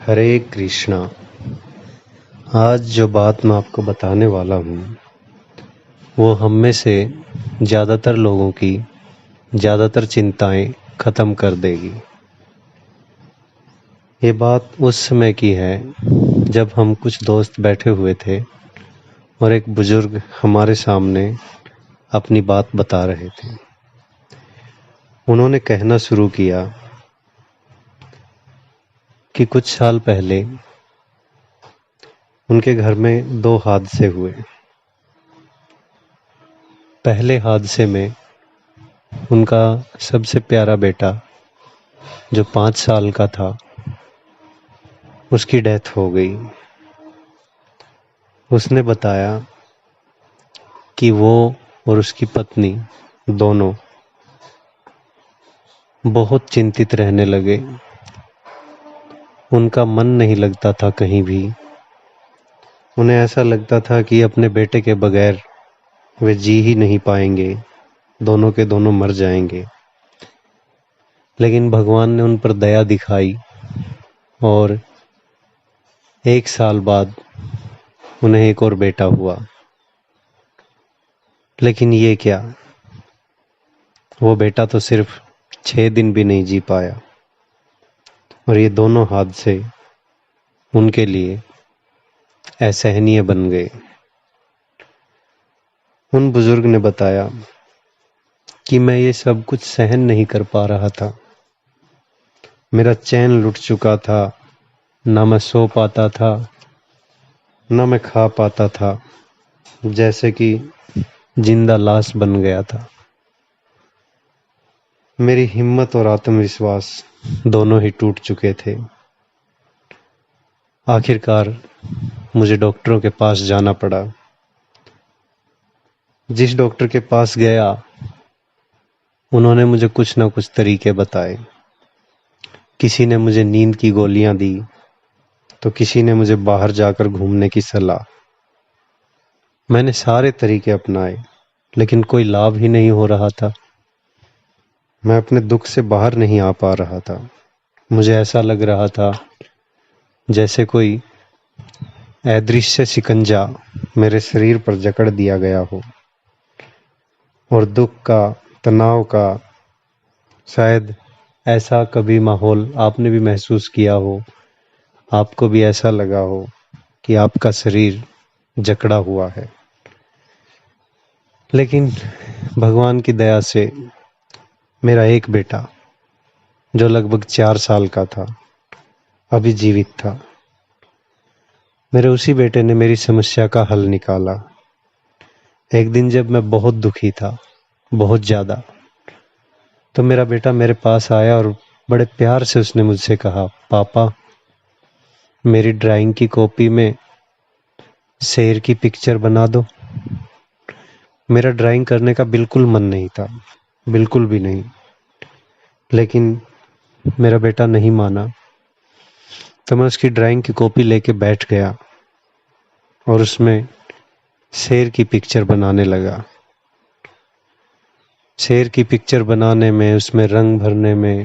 हरे कृष्णा। आज जो बात मैं आपको बताने वाला हूँ वो हम में से ज़्यादातर लोगों की ज़्यादातर चिंताएं ख़त्म कर देगी। ये बात उस समय की है जब हम कुछ दोस्त बैठे हुए थे और एक बुज़ुर्ग हमारे सामने अपनी बात बता रहे थे। उन्होंने कहना शुरू किया कि कुछ साल पहले उनके घर में 2 हादसे हुए। पहले हादसे में उनका सबसे प्यारा बेटा जो 5 साल का था उसकी डेथ हो गई। उसने बताया कि वो और उसकी पत्नी दोनों बहुत चिंतित रहने लगे। उनका मन नहीं लगता था कहीं भी। उन्हें ऐसा लगता था कि अपने बेटे के बगैर वे जी ही नहीं पाएंगे, दोनों के दोनों मर जाएंगे। लेकिन भगवान ने उन पर दया दिखाई और 1 साल बाद उन्हें एक और बेटा हुआ। लेकिन ये क्या, वो बेटा तो सिर्फ 6 दिन भी नहीं जी पाया और ये दोनों हादसे उनके लिए असहनीय बन गए। उन बुजुर्ग ने बताया कि मैं ये सब कुछ सहन नहीं कर पा रहा था। मेरा चैन लुट चुका था, ना मैं सो पाता था, ना मैं खा पाता था, जैसे कि जिंदा लाश बन गया था। मेरी हिम्मत और आत्मविश्वास दोनों ही टूट चुके थे। आखिरकार मुझे डॉक्टरों के पास जाना पड़ा। जिस डॉक्टर के पास गया उन्होंने मुझे कुछ ना कुछ तरीके बताए। किसी ने मुझे नींद की गोलियां दी तो किसी ने मुझे बाहर जाकर घूमने की सलाह। मैंने सारे तरीके अपनाए लेकिन कोई लाभ ही नहीं हो रहा था। मैं अपने दुख से बाहर नहीं आ पा रहा था। मुझे ऐसा लग रहा था जैसे कोई अदृश्य शिकंजा मेरे शरीर पर जकड़ दिया गया हो। और दुख का, तनाव का, शायद ऐसा कभी माहौल आपने भी महसूस किया हो। आपको भी ऐसा लगा हो कि आपका शरीर जकड़ा हुआ है। लेकिन भगवान की दया से मेरा एक बेटा जो लगभग 4 साल का था अभी जीवित था। मेरे उसी बेटे ने मेरी समस्या का हल निकाला। एक दिन जब मैं बहुत दुखी था, बहुत ज़्यादा, तो मेरा बेटा मेरे पास आया और बड़े प्यार से उसने मुझसे कहा, पापा मेरी ड्राइंग की कॉपी में शेर की पिक्चर बना दो। मेरा ड्राइंग करने का बिल्कुल मन नहीं था, बिल्कुल भी नहीं। लेकिन मेरा बेटा नहीं माना तो मैं उसकी ड्राइंग की कॉपी लेके बैठ गया और उसमें शेर की पिक्चर बनाने लगा। शेर की पिक्चर बनाने में, उसमें रंग भरने में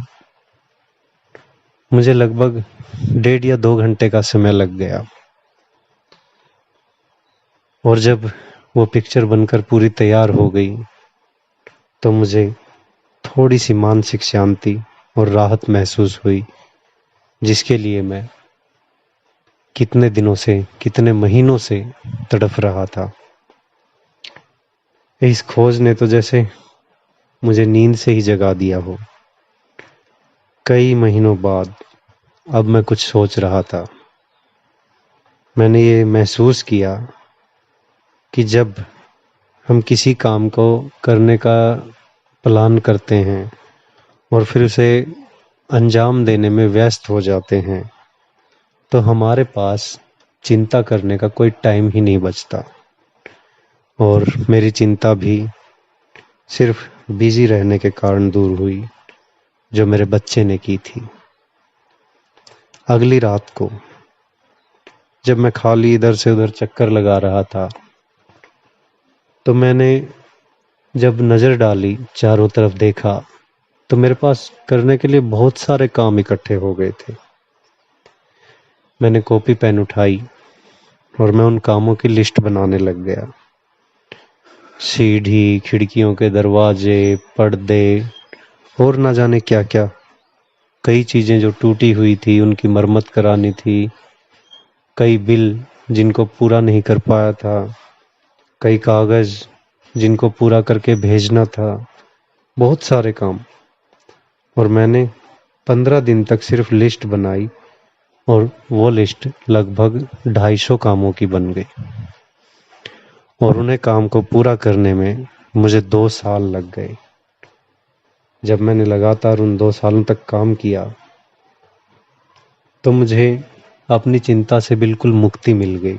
मुझे लगभग 1.5 या 2 घंटे का समय लग गया। और जब वो पिक्चर बनकर पूरी तैयार हो गई तो मुझे थोड़ी सी मानसिक शांति और राहत महसूस हुई, जिसके लिए मैं कितने दिनों से, कितने महीनों से तड़प रहा था। इस खोज ने तो जैसे मुझे नींद से ही जगा दिया हो। कई महीनों बाद अब मैं कुछ सोच रहा था। मैंने ये महसूस किया कि जब हम किसी काम को करने का प्लान करते हैं और फिर उसे अंजाम देने में व्यस्त हो जाते हैं तो हमारे पास चिंता करने का कोई टाइम ही नहीं बचता। और मेरी चिंता भी सिर्फ बिजी रहने के कारण दूर हुई जो मेरे बच्चे ने की थी। अगली रात को जब मैं खाली इधर से उधर चक्कर लगा रहा था तो मैंने जब नज़र डाली, चारों तरफ देखा, तो मेरे पास करने के लिए बहुत सारे काम इकट्ठे हो गए थे। मैंने कॉपी पेन उठाई और मैं उन कामों की लिस्ट बनाने लग गया। सीढ़ी, खिड़कियों के दरवाजे, पर्दे और ना जाने क्या क्या। कई चीज़ें जो टूटी हुई थी उनकी मरम्मत करानी थी, कई बिल जिनको पूरा नहीं कर पाया था, कई कागज़ जिनको पूरा करके भेजना था, बहुत सारे काम। और मैंने 15 दिन तक सिर्फ लिस्ट बनाई और वो लिस्ट लगभग 250 कामों की बन गई। और उन्हें काम को पूरा करने में मुझे 2 साल लग गए। जब मैंने लगातार उन 2 सालों तक काम किया तो मुझे अपनी चिंता से बिल्कुल मुक्ति मिल गई।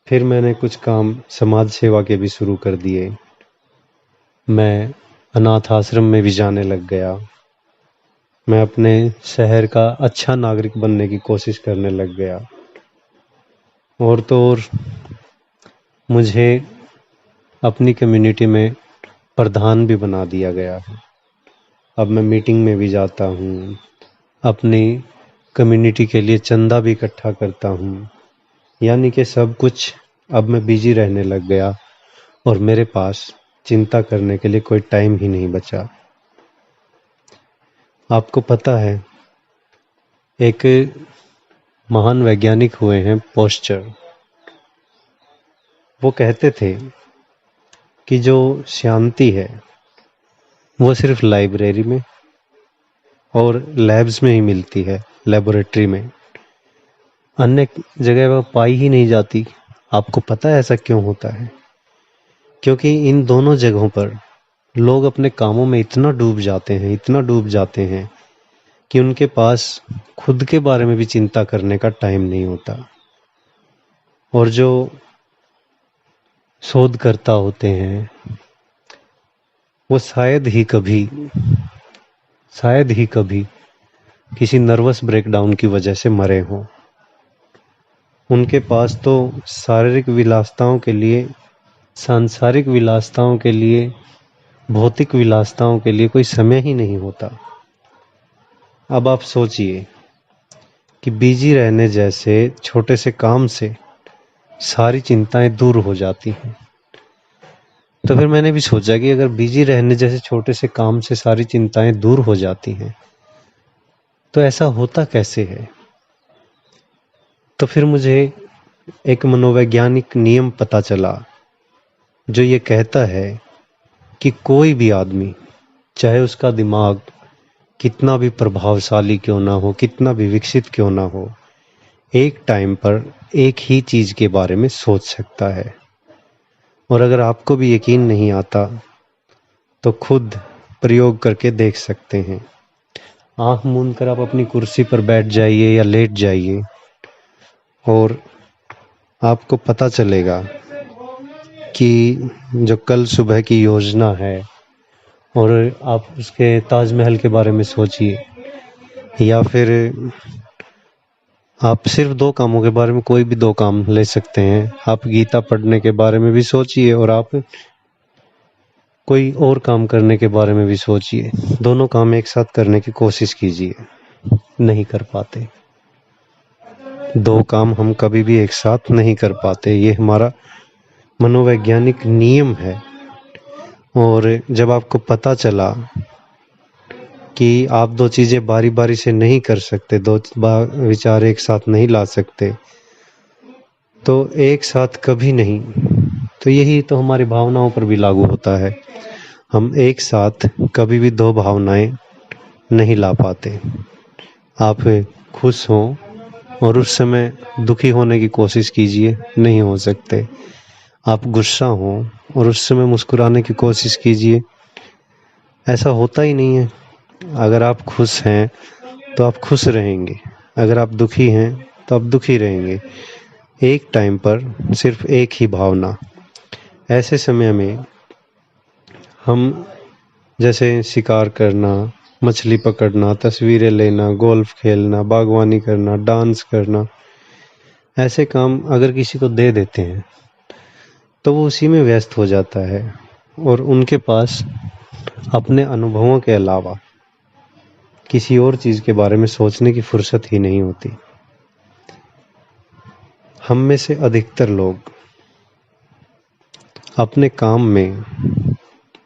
फिर मैंने कुछ काम समाज सेवा के भी शुरू कर दिए। मैं अनाथ आश्रम में भी जाने लग गया। मैं अपने शहर का अच्छा नागरिक बनने की कोशिश करने लग गया। और तो और मुझे अपनी कम्युनिटी में प्रधान भी बना दिया गया है। अब मैं मीटिंग में भी जाता हूँ, अपनी कम्युनिटी के लिए चंदा भी इकट्ठा करता हूँ। यानी कि सब कुछ अब मैं बिजी रहने लग गया और मेरे पास चिंता करने के लिए कोई टाइम ही नहीं बचा। आपको पता है, एक महान वैज्ञानिक हुए हैं पोस्चर। वो कहते थे कि जो शांति है वो सिर्फ लाइब्रेरी में और लैब्स में ही मिलती है, लेबोरेटरी में। अन्य जगह वह पाई ही नहीं जाती। आपको पता है ऐसा क्यों होता है? क्योंकि इन दोनों जगहों पर लोग अपने कामों में इतना डूब जाते हैं, इतना डूब जाते हैं कि उनके पास खुद के बारे में भी चिंता करने का टाइम नहीं होता। और जो शोधकर्ता होते हैं वो शायद ही कभी किसी नर्वस ब्रेकडाउन की वजह से मरे हों। उनके पास तो शारीरिक विलासिताओं के लिए, सांसारिक विलासिताओं के लिए, भौतिक विलासिताओं के लिए कोई समय ही नहीं होता। अब आप सोचिए कि बिजी रहने जैसे छोटे से काम से सारी चिंताएं दूर हो जाती हैं। तो फिर मैंने भी सोचा कि अगर बिजी रहने जैसे छोटे से काम से सारी चिंताएं दूर हो जाती हैं तो ऐसा होता कैसे है? तो फिर मुझे एक मनोवैज्ञानिक नियम पता चला जो ये कहता है कि कोई भी आदमी, चाहे उसका दिमाग कितना भी प्रभावशाली क्यों ना हो, कितना भी विकसित क्यों ना हो, एक टाइम पर एक ही चीज के बारे में सोच सकता है। और अगर आपको भी यकीन नहीं आता तो खुद प्रयोग करके देख सकते हैं। आंख मूंद कर आप अपनी कुर्सी पर बैठ जाइए या लेट जाइए और आपको पता चलेगा कि जो कल सुबह की योजना है, और आप उसके ताजमहल के बारे में सोचिए, या फिर आप सिर्फ 2 कामों के बारे में कोई भी 2 काम ले सकते हैं। आप गीता पढ़ने के बारे में भी सोचिए और आप कोई और काम करने के बारे में भी सोचिए। दोनों काम एक साथ करने की कोशिश कीजिए, नहीं कर पाते। 2 काम हम कभी भी एक साथ नहीं कर पाते, ये हमारा मनोवैज्ञानिक नियम है। और जब आपको पता चला कि आप 2 चीजें बारी बारी से नहीं कर सकते, 2 विचार एक साथ नहीं ला सकते, तो एक साथ कभी नहीं। तो यही तो हमारी भावनाओं पर भी लागू होता है। हम एक साथ कभी भी 2 भावनाएं नहीं ला पाते। आप खुश हों और उस समय दुखी होने की कोशिश कीजिए, नहीं हो सकते। आप गुस्सा हों और उस समय मुस्कुराने की कोशिश कीजिए, ऐसा होता ही नहीं है। अगर आप खुश हैं तो आप खुश रहेंगे, अगर आप दुखी हैं तो आप दुखी रहेंगे। एक टाइम पर सिर्फ एक ही भावना। ऐसे समय में हम जैसे शिकार करना, मछली पकड़ना, तस्वीरें लेना, गोल्फ खेलना, बागवानी करना, डांस करना, ऐसे काम अगर किसी को दे देते हैं तो वो उसी में व्यस्त हो जाता है और उनके पास अपने अनुभवों के अलावा किसी और चीज़ के बारे में सोचने की फुर्सत ही नहीं होती। हम में से अधिकतर लोग अपने काम में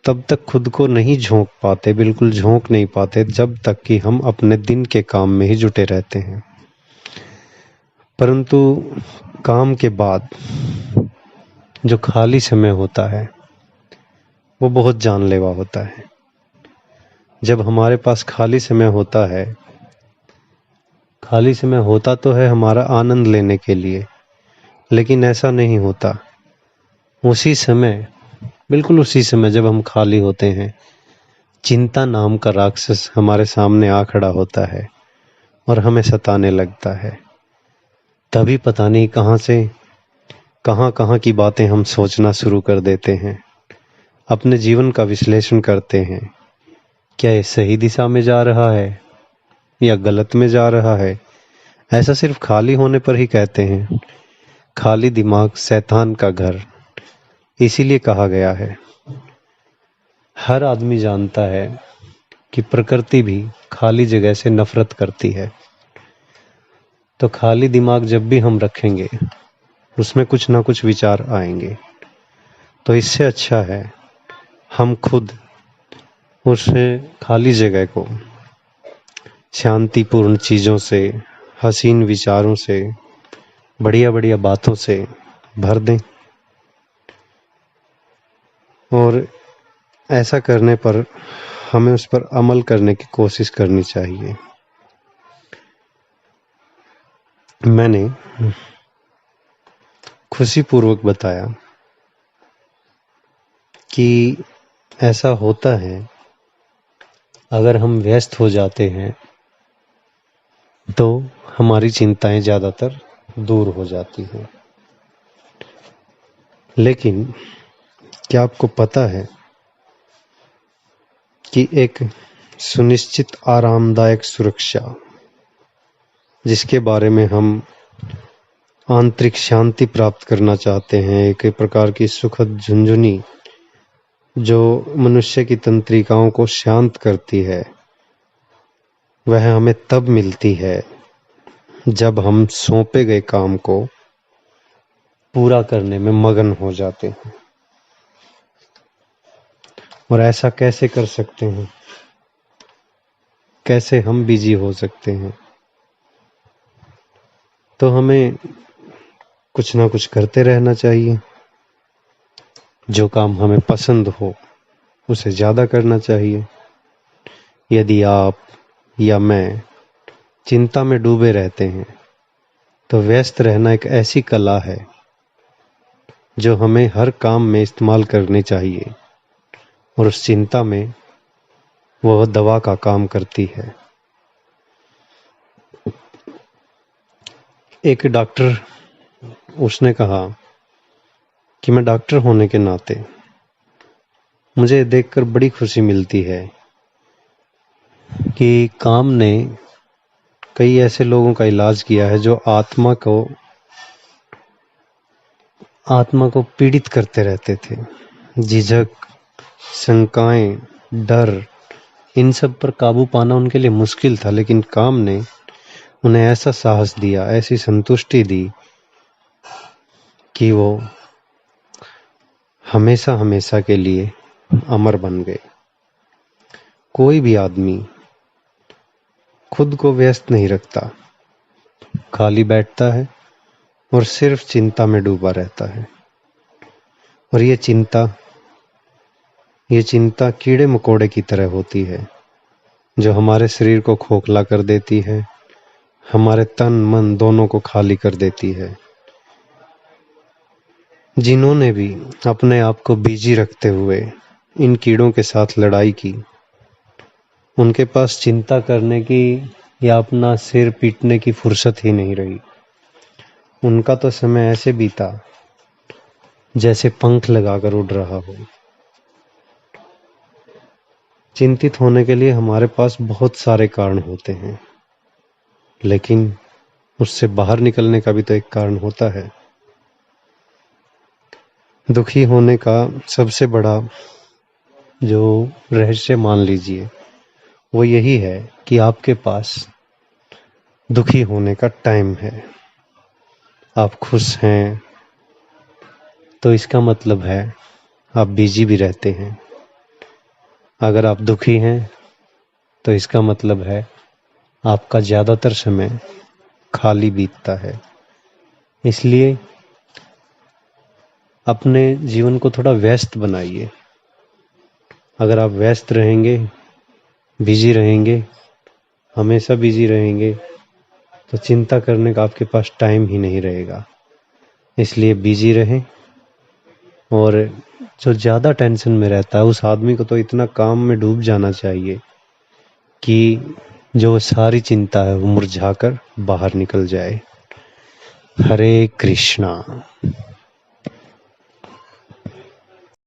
तब तक खुद को नहीं झोंक पाते, बिल्कुल झोंक नहीं पाते, जब तक कि हम अपने दिन के काम में ही जुटे रहते हैं। परंतु काम के बाद जो खाली समय होता है वो बहुत जानलेवा होता है। जब हमारे पास खाली समय होता है, खाली समय होता तो है हमारा आनंद लेने के लिए, लेकिन ऐसा नहीं होता। उसी समय, बिल्कुल उसी समय जब हम खाली होते हैं, चिंता नाम का राक्षस हमारे सामने आ खड़ा होता है और हमें सताने लगता है। तभी पता नहीं कहाँ से कहाँ की बातें हम सोचना शुरू कर देते हैं, अपने जीवन का विश्लेषण करते हैं। क्या ये सही दिशा में जा रहा है या गलत में जा रहा है? ऐसा सिर्फ खाली होने पर ही कहते हैं। खाली दिमाग शैतान का घर, इसीलिए कहा गया है। हर आदमी जानता है कि प्रकृति भी खाली जगह से नफरत करती है। तो खाली दिमाग जब भी हम रखेंगे, उसमें कुछ ना कुछ विचार आएंगे। तो इससे अच्छा है हम खुद उस खाली जगह को शांतिपूर्ण चीज़ों से, हसीन विचारों से, बढ़िया बढ़िया बातों से भर दें। और ऐसा करने पर हमें उस पर अमल करने की कोशिश करनी चाहिए। मैंने खुशीपूर्वक बताया कि ऐसा होता है, अगर हम व्यस्त हो जाते हैं तो हमारी चिंताएं ज़्यादातर दूर हो जाती हैं। लेकिन क्या आपको पता है कि एक सुनिश्चित आरामदायक सुरक्षा, जिसके बारे में हम आंतरिक शांति प्राप्त करना चाहते हैं, एक प्रकार की सुखद झुंझुनी जो मनुष्य की तंत्रिकाओं को शांत करती है, वह हमें तब मिलती है जब हम सौंपे गए काम को पूरा करने में मगन हो जाते हैं। और ऐसा कैसे कर सकते हैं? कैसे हम बिजी हो सकते हैं? तो हमें कुछ ना कुछ करते रहना चाहिए। जो काम हमें पसंद हो उसे ज़्यादा करना चाहिए। यदि आप या मैं चिंता में डूबे रहते हैं तो व्यस्त रहना एक ऐसी कला है जो हमें हर काम में इस्तेमाल करनी चाहिए, और उस चिंता में वह दवा का काम करती है। एक डॉक्टर, उसने कहा कि मैं डॉक्टर होने के नाते मुझे देखकर बड़ी खुशी मिलती है कि काम ने कई ऐसे लोगों का इलाज किया है जो आत्मा को पीड़ित करते रहते थे। झिझक, शंकाएं, डर, इन सब पर काबू पाना उनके लिए मुश्किल था, लेकिन काम ने उन्हें ऐसा साहस दिया, ऐसी संतुष्टि दी कि वो हमेशा हमेशा के लिए अमर बन गए। कोई भी आदमी खुद को व्यस्त नहीं रखता, खाली बैठता है और सिर्फ चिंता में डूबा रहता है। और ये चिंता कीड़े मकोड़े की तरह होती है, जो हमारे शरीर को खोखला कर देती है, हमारे तन मन दोनों को खाली कर देती है। जिन्होंने भी अपने आप को बिजी रखते हुए इन कीड़ों के साथ लड़ाई की, उनके पास चिंता करने की या अपना सिर पीटने की फुर्सत ही नहीं रही। उनका तो समय ऐसे बीता जैसे पंख लगाकर उड़ रहा हो। चिंतित होने के लिए हमारे पास बहुत सारे कारण होते हैं, लेकिन उससे बाहर निकलने का भी तो एक कारण होता है। दुखी होने का सबसे बड़ा जो रहस्य मान लीजिए वो यही है कि आपके पास दुखी होने का टाइम है। आप खुश हैं तो इसका मतलब है आप बिजी भी रहते हैं। अगर आप दुखी हैं तो इसका मतलब है आपका ज़्यादातर समय खाली बीतता है। इसलिए अपने जीवन को थोड़ा व्यस्त बनाइए। अगर आप व्यस्त रहेंगे, बिजी रहेंगे, हमेशा बिजी रहेंगे, तो चिंता करने का आपके पास टाइम ही नहीं रहेगा। इसलिए बिजी रहें। और जो ज़्यादा टेंशन में रहता है उस आदमी को तो इतना काम में डूब जाना चाहिए कि जो सारी चिंता है वो मुरझाकर बाहर निकल जाए। हरे कृष्णा।